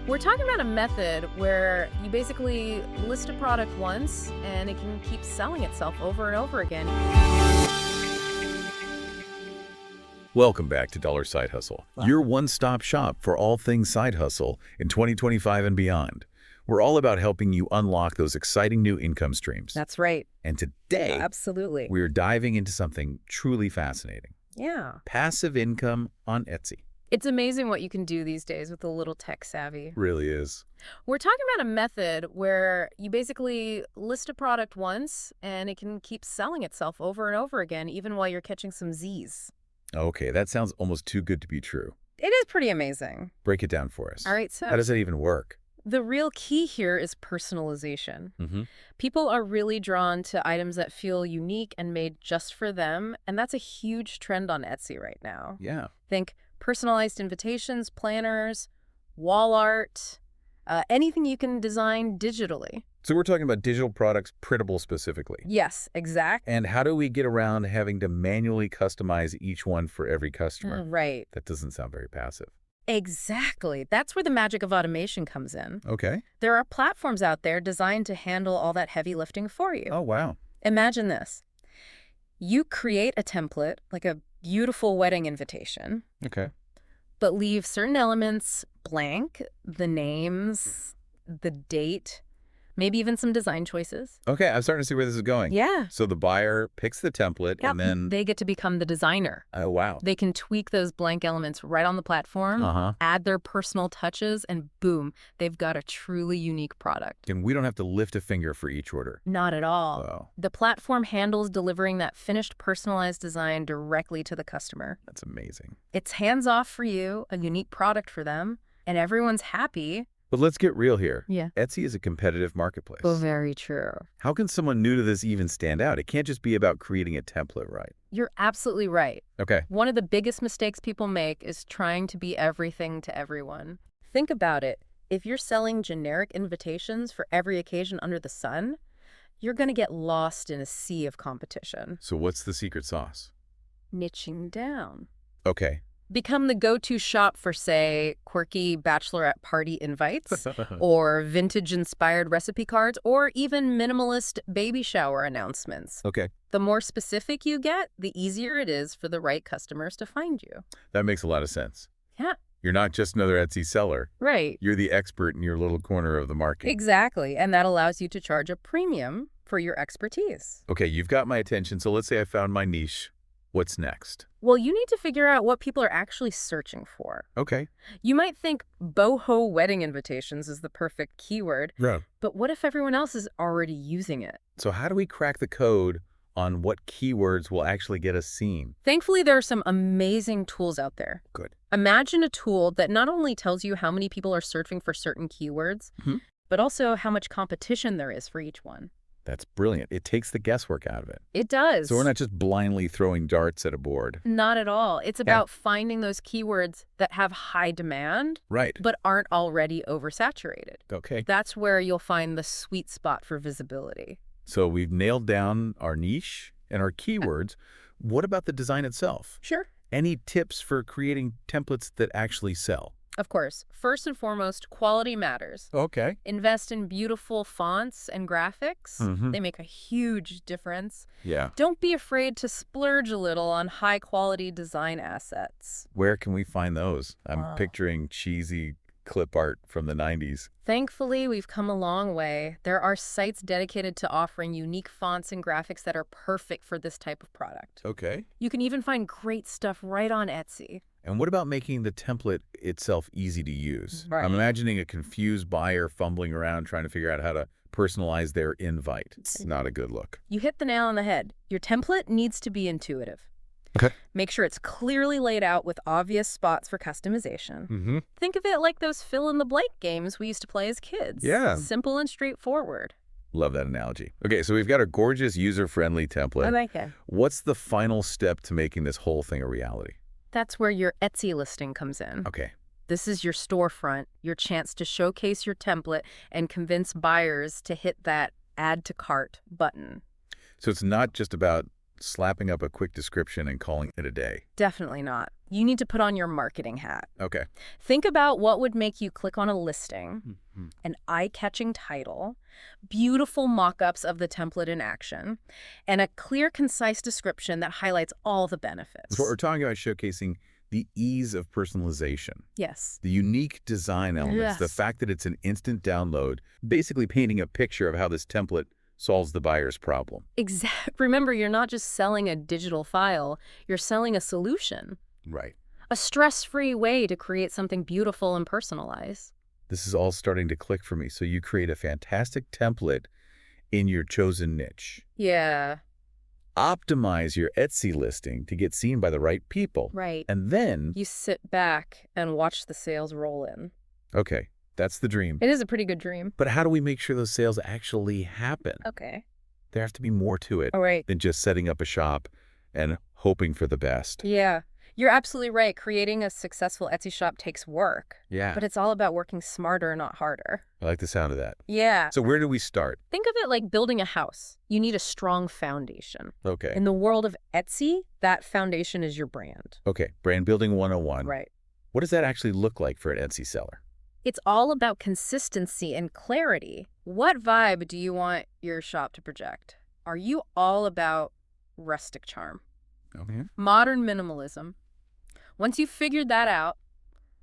We're talking about a method where you basically list a product once and it can keep selling itself over and over again. Welcome back to Dollar Side Hustle, your one-stop shop for all things side hustle in 2025 and beyond. We're all about helping you unlock those exciting new income streams. That's right. And today, Absolutely. we're diving into something truly fascinating. Yeah. Passive income on Etsy. It's amazing what you can do these days with a little tech savvy. Really is. We're talking about a method where you basically list a product once and it can keep selling itself over and over again, even while you're catching some Z's. Okay, that sounds almost too good to be true. It is pretty amazing. Break it down for us. All right, so How does that even work? the real key here is personalization. Mm-hmm. People are really drawn to items that feel unique and made just for them, and that's a huge trend on Etsy right now. Yeah. Think personalized invitations, planners, wall art, anything you can design digitally. So we're talking about digital products, printable specifically. Yes, exactly. And how do we get around having to manually customize each one for every customer? Right. That doesn't sound very passive. Exactly. That's where the magic of automation comes in. Okay. There are platforms out there designed to handle all that heavy lifting for you. Oh, wow. Imagine this. You create a template, like a beautiful wedding invitation, Okay. but leave certain elements blank, the names, the date, maybe even some design choices. Okay, I'm starting to see where this is going. Yeah. So the buyer picks the template and then... They get to become the designer. Oh, wow. They can tweak those blank elements right on the platform, Uh-huh. add their personal touches, and boom, they've got a truly unique product. And we don't have to lift a finger for each order. Not at all. Wow. The platform handles delivering that finished personalized design directly to the customer. That's amazing. It's hands-off for you, a unique product for them, and everyone's happy. But let's get real here. Yeah. Etsy is a competitive marketplace. Oh, very true. How can someone new to this even stand out? It can't just be about creating a template, right? You're absolutely right. Okay. One of the biggest mistakes people make is trying to be everything to everyone. Think about it. If you're selling generic invitations for every occasion under the sun, you're going to get lost in a sea of competition. So what's the secret sauce? Niching down. Okay. Become the go-to shop for, say, quirky bachelorette party invites, or vintage-inspired recipe cards, or even minimalist baby shower announcements. Okay. The more specific you get, the easier it is for the right customers to find you. That makes a lot of sense. Yeah. You're not just another Etsy seller. Right. You're the expert in your little corner of the market. Exactly. And that allows you to charge a premium for your expertise. Okay, you've got my attention, so let's say I found my niche. What's next? Well, you need to figure out what people are actually searching for. Okay. You might think boho wedding invitations is the perfect keyword, Yeah. but what if everyone else is already using it? So how do we crack the code on what keywords will actually get us seen? Thankfully, there are some amazing tools out there. Good. Imagine a tool that not only tells you how many people are searching for certain keywords, but also how much competition there is for each one. That's brilliant. It takes the guesswork out of it. It does. So we're not just blindly throwing darts at a board. Not at all. It's about finding those keywords that have high demand, Right. but aren't already oversaturated. Okay. That's where you'll find the sweet spot for visibility. So we've nailed down our niche and our keywords. What about the design itself? Sure. Any tips for creating templates that actually sell? Of course. First and foremost, quality matters. Okay. Invest in beautiful fonts and graphics. They make a huge difference. Yeah. Don't be afraid to splurge a little on high-quality design assets. Where can we find those? I'm picturing cheesy clip art from the 90s. Thankfully, we've come a long way. There are sites dedicated to offering unique fonts and graphics that are perfect for this type of product. Okay. You can even find great stuff right on Etsy. And what about making the template itself easy to use? Right. I'm imagining a confused buyer fumbling around trying to figure out how to personalize their invite. It's not a good look. You hit the nail on the head. Your template needs to be intuitive. Okay. Make sure it's clearly laid out with obvious spots for customization. Think of it like those fill-in-the-blank games we used to play as kids. Yeah. Simple and straightforward. Love that analogy. Okay, so we've got a gorgeous user-friendly template. I like it. What's the final step to making this whole thing a reality? That's where your Etsy listing comes in. Okay. This is your storefront, your chance to showcase your template and convince buyers to hit that Add to Cart button. So it's not just about slapping up a quick description and calling it a day. Definitely not. You need to put on your marketing hat. Okay. Think about what would make you click on a listing, Mhm. an eye-catching title, beautiful mock-ups of the template in action, and a clear, concise description that highlights all the So what benefits. we're talking about showcasing the ease of personalization, Yes. the unique design elements, the Yes. fact that it's an instant download, basically painting a picture of how this template solves the buyer's problem. Exactly. Remember, you're not just selling a digital file, you're selling a solution, Right. a stress-free way to create something beautiful and personalized. This is all starting to click for me. So you create a fantastic template in your chosen niche. Yeah, Optimize your Etsy listing to get seen by the right people. right. And then, You sit back and watch the sales roll in. okay, that's the dream. It is a pretty good dream. But how do we make sure those sales actually happen? Okay. There has to be more to it All right. than just setting up a shop and hoping for the best. Yeah, you're absolutely right. Creating a successful Etsy shop takes work, Yeah, but it's all about working smarter, not harder. I like the sound of that. Yeah. So where do we start? Think of it like building a house. You need a strong foundation. Okay. In the world of Etsy, that foundation is your brand. Okay, brand building 101. Right. What does that actually look like for an Etsy seller? It's all about consistency and clarity. What vibe do you want your shop to project? Are you all about rustic charm, Okay. modern minimalism? Once you've figured that out,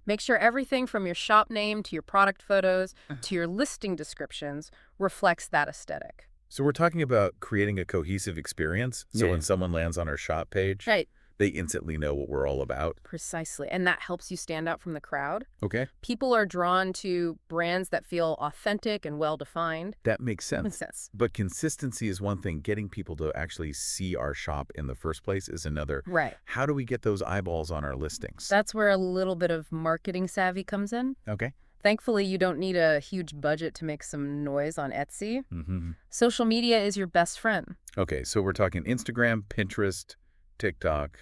make sure everything from your shop name to your product photos to your listing descriptions reflects that aesthetic. So we're talking about creating a cohesive experience. So Yeah. when someone lands on our shop page, Right. they instantly know what we're all about. Precisely. And that helps you stand out from the crowd. Okay. People are drawn to brands that feel authentic and well-defined. That makes sense. Makes sense. But consistency is one thing. Getting people to actually see our shop in the first place is another. Right. How do we get those eyeballs on our listings? That's where a little bit of marketing savvy comes in. Okay. Thankfully, you don't need a huge budget to make some noise on Etsy. Mm-hmm. Social media is your best friend. Okay, so we're talking Instagram, Pinterest, TikTok,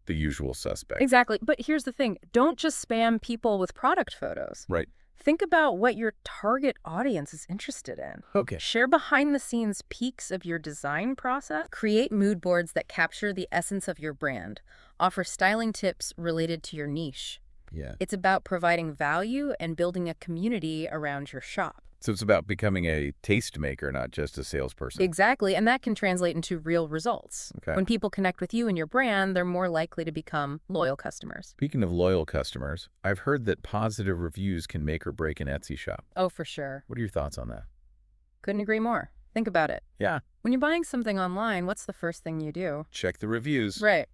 the usual suspect. Exactly. But here's the thing. Don't just spam people with product photos. Right. Think about what your target audience is interested in. Okay. Share behind-the-scenes peeks of your design process. Create mood boards that capture the essence of your brand. Offer styling tips related to your niche. Yeah. It's about providing value and building a community around your shop. So it's about becoming a tastemaker, not just a salesperson. Exactly, and that can translate into real results. Okay. When people connect with you and your brand, they're more likely to become loyal customers. Speaking of loyal customers, I've heard that positive reviews can make or break an Etsy shop. Oh, for sure. What are your thoughts on that? Couldn't agree more. Think about it. Yeah. When you're buying something online, what's the first thing you do? Check the reviews. Right.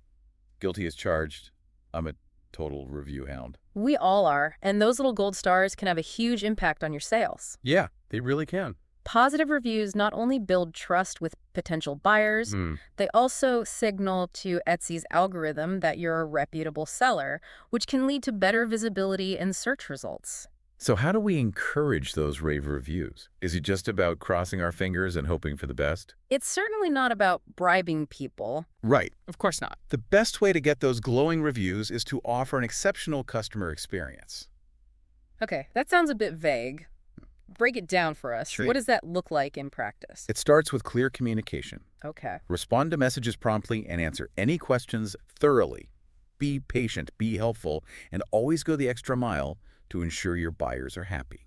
Guilty as charged. I'm a total review hound. We all are, and those little gold stars can have a huge impact on your sales. Yeah, they really can. Positive reviews not only build trust with potential buyers, they also signal to Etsy's algorithm that you're a reputable seller, which can lead to better visibility in search results. So how do we encourage those rave reviews? Is it just about crossing our fingers and hoping for the best? It's certainly not about bribing people. Right. Of course not. The best way to get those glowing reviews is to offer an exceptional customer experience. Okay, that sounds a bit vague. Break it down for us. Sure. What does that look like in practice? It starts with clear communication. Okay. Respond to messages promptly and answer any questions thoroughly. Be patient, be helpful, and always go the extra mile to ensure your buyers are happy.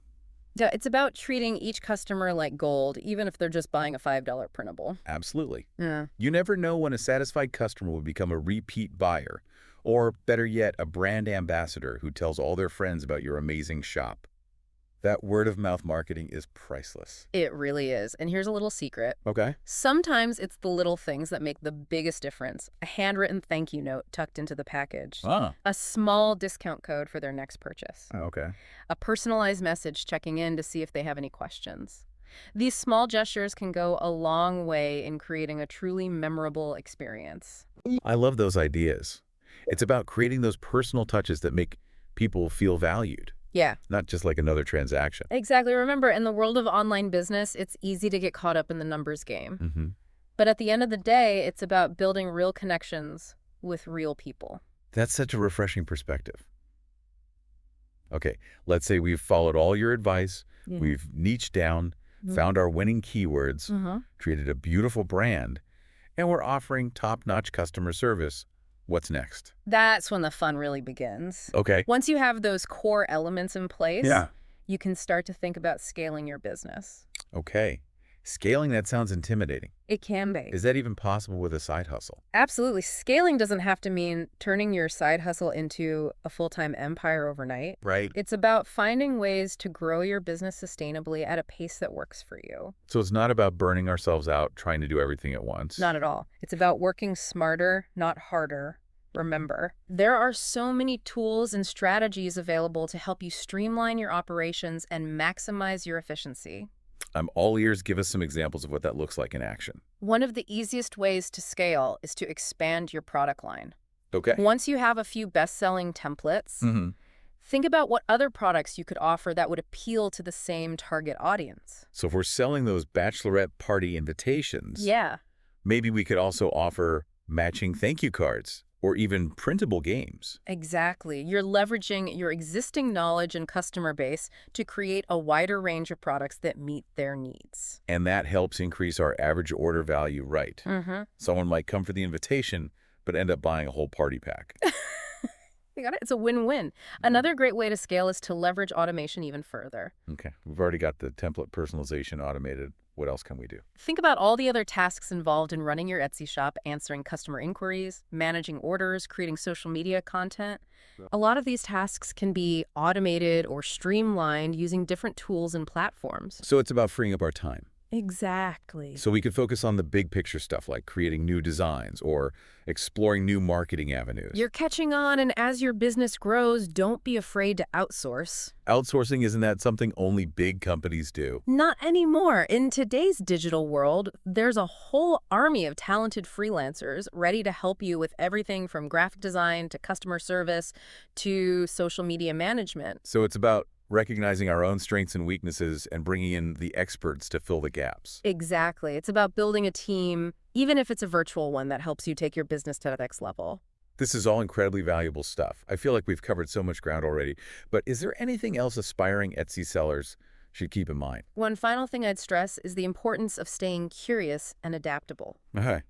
Yeah, it's about treating each customer like gold, even if they're just buying a $5 printable. Absolutely. Yeah. You never know when a satisfied customer will become a repeat buyer, or better yet, a brand ambassador who tells all their friends about your amazing shop. That word-of-mouth marketing is priceless. It really is. And here's a little secret. Okay. Sometimes it's the little things that make the biggest difference. A handwritten thank you note tucked into the package. Ah. A small discount code for their next purchase. Okay. A personalized message checking in to see if they have any questions. These small gestures can go a long way in creating a truly memorable experience. I love those ideas. It's about creating those personal touches that make people feel valued, Yeah, not just like another transaction. exactly. Remember, in the world of online business, it's easy to get caught up in the numbers game. Mm-hmm. But at the end of the day, it's about building real connections with real people. That's such a refreshing perspective. Okay, let's say we've followed all your advice, we've niched down, found our winning keywords, created a beautiful brand, and we're offering top-notch customer service. What's next? That's when the fun really begins. Okay. Once you have those core elements in place, Yeah. you can start to think about scaling your business. Okay. Scaling, that sounds intimidating. It can be. Is that even possible with a side hustle? Absolutely. Scaling doesn't have to mean turning your side hustle into a full-time empire overnight. Right. It's about finding ways to grow your business sustainably at a pace that works for you. So it's not about burning ourselves out trying to do everything at once. Not at all. It's about working smarter, not harder. Remember, there are so many tools and strategies available to help you streamline your operations and maximize your efficiency. I'm all ears. Give us some examples of what that looks like in action. One of the easiest ways to scale is to expand your product line. Okay. Once you have a few best-selling templates, Mm-hmm. think about what other products you could offer that would appeal to the same target audience. So if we're selling those bachelorette party invitations, Yeah, maybe we could also offer matching thank you cards or even printable games. exactly. You're leveraging your existing knowledge and customer base to create a wider range of products that meet their needs. And that helps increase our average order value, right? Mm-hmm. Someone might come for the invitation, but end up buying a whole party pack. You got it? It's a win-win. Another great way to scale is to leverage automation even further. Okay, we've already got the template personalization automated. What else can we do? Think about all the other tasks involved in running your Etsy shop, answering customer inquiries, managing orders, creating social media content. A lot of these tasks can be automated or streamlined using different tools and platforms. So it's about freeing up our time. Exactly. So we could focus on the big picture stuff like creating new designs or exploring new marketing avenues. You're catching on, and as your business grows, don't be afraid to outsource. Outsourcing, isn't that something only big companies do? Not anymore. In today's digital world, there's a whole army of talented freelancers ready to help you with everything from graphic design to customer service to social media management. So it's about recognizing our own strengths and weaknesses and bringing in the experts to fill the gaps. Exactly. It's about building a team, even if it's a virtual one, that helps you take your business to the next level. This is all incredibly valuable stuff. I feel like we've covered so much ground already, but is there anything else aspiring Etsy sellers should keep in mind? One final thing I'd stress is the importance of staying curious and adaptable. Okay.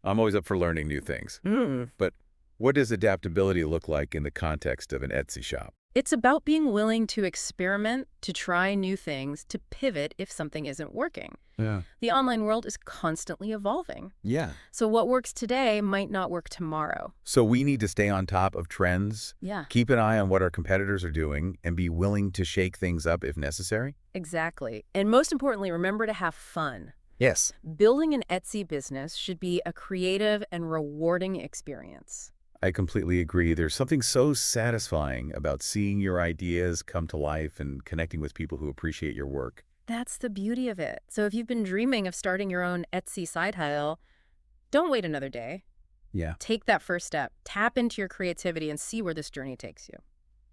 I'm always up for learning new things. Mm. But what does adaptability look like in the context of an Etsy shop? It's about being willing to experiment, to try new things, to pivot if something isn't working. Yeah. The online world is constantly evolving. Yeah. So what works today might not work tomorrow. So we need to stay on top of trends, Yeah, keep an eye on what our competitors are doing, and be willing to shake things up if necessary? exactly. And most importantly, remember to have fun. Yes. Building an Etsy business should be a creative and rewarding experience. I completely agree. There's something so satisfying about seeing your ideas come to life and connecting with people who appreciate your work. That's the beauty of it. So if you've been dreaming of starting your own Etsy side hustle, don't wait another day. Yeah. Take that first step. Tap into your creativity and see where this journey takes you.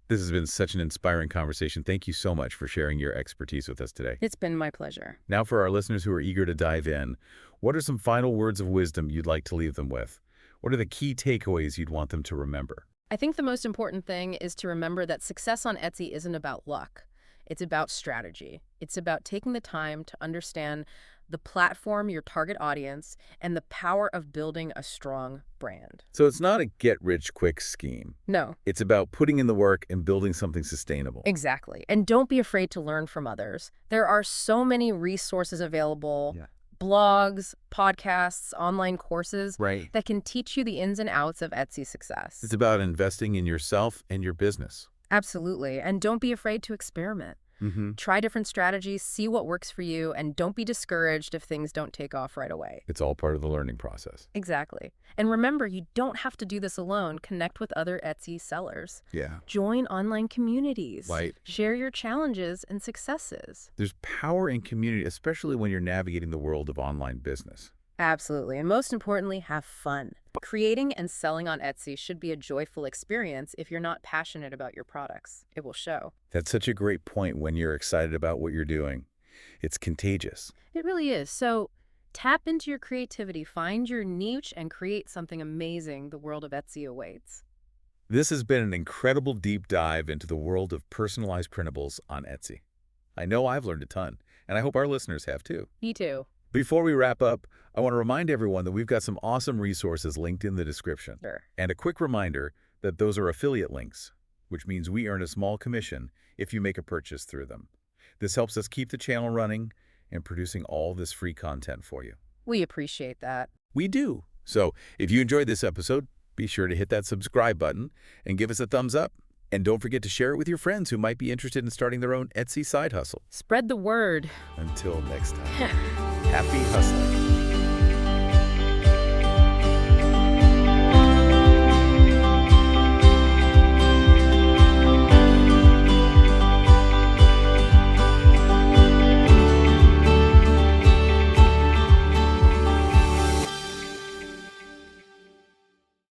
This has been such an inspiring conversation. Thank you so much for sharing your expertise with us today. It's been my pleasure. Now, for our listeners who are eager to dive in, what are some final words of wisdom you'd like to leave them with? What are the key takeaways you'd want them to remember? I think the most important thing is to remember that success on Etsy isn't about luck. It's about strategy. It's about taking the time to understand the platform, your target audience, and the power of building a strong brand. So it's not a get-rich-quick scheme. No, It's about putting in the work and building something sustainable. exactly. And don't be afraid to learn from others. There are so many resources available. Yeah. Blogs, podcasts, online courses Right. that can teach you the ins and outs of Etsy success. It's about investing in yourself and your business. Absolutely. And don't be afraid to experiment. Mm-hmm. Try different strategies, see what works for you, and don't be discouraged if things don't take off right away. It's all part of the learning process. Exactly. And remember, you don't have to do this alone. Connect with other Etsy sellers. Yeah. Join online communities. Right. Share your challenges and successes. There's power in community, especially when you're navigating the world of online business. Absolutely. And most importantly, have fun. Creating and selling on Etsy should be a joyful experience if you're not passionate about your products. It will show. That's such a great point when you're excited about what you're doing. It's contagious. It really is. So tap into your creativity, find your niche, and create something amazing. The world of Etsy awaits. This has been an incredible deep dive into the world of personalized printables on Etsy. I know I've learned a ton, and I hope our listeners have too. Me too. Before we wrap up, I want to remind everyone that we've got some awesome resources linked in the description. Sure. And a quick reminder that those are affiliate links, which means we earn a small commission if you make a purchase through them. This helps us keep the channel running and producing all this free content for you. We appreciate that. We do. So if you enjoyed this episode, be sure to hit that subscribe button and give us a thumbs up. And don't forget to share it with your friends who might be interested in starting their own Etsy side hustle. Spread the word. Until next time, happy hustling.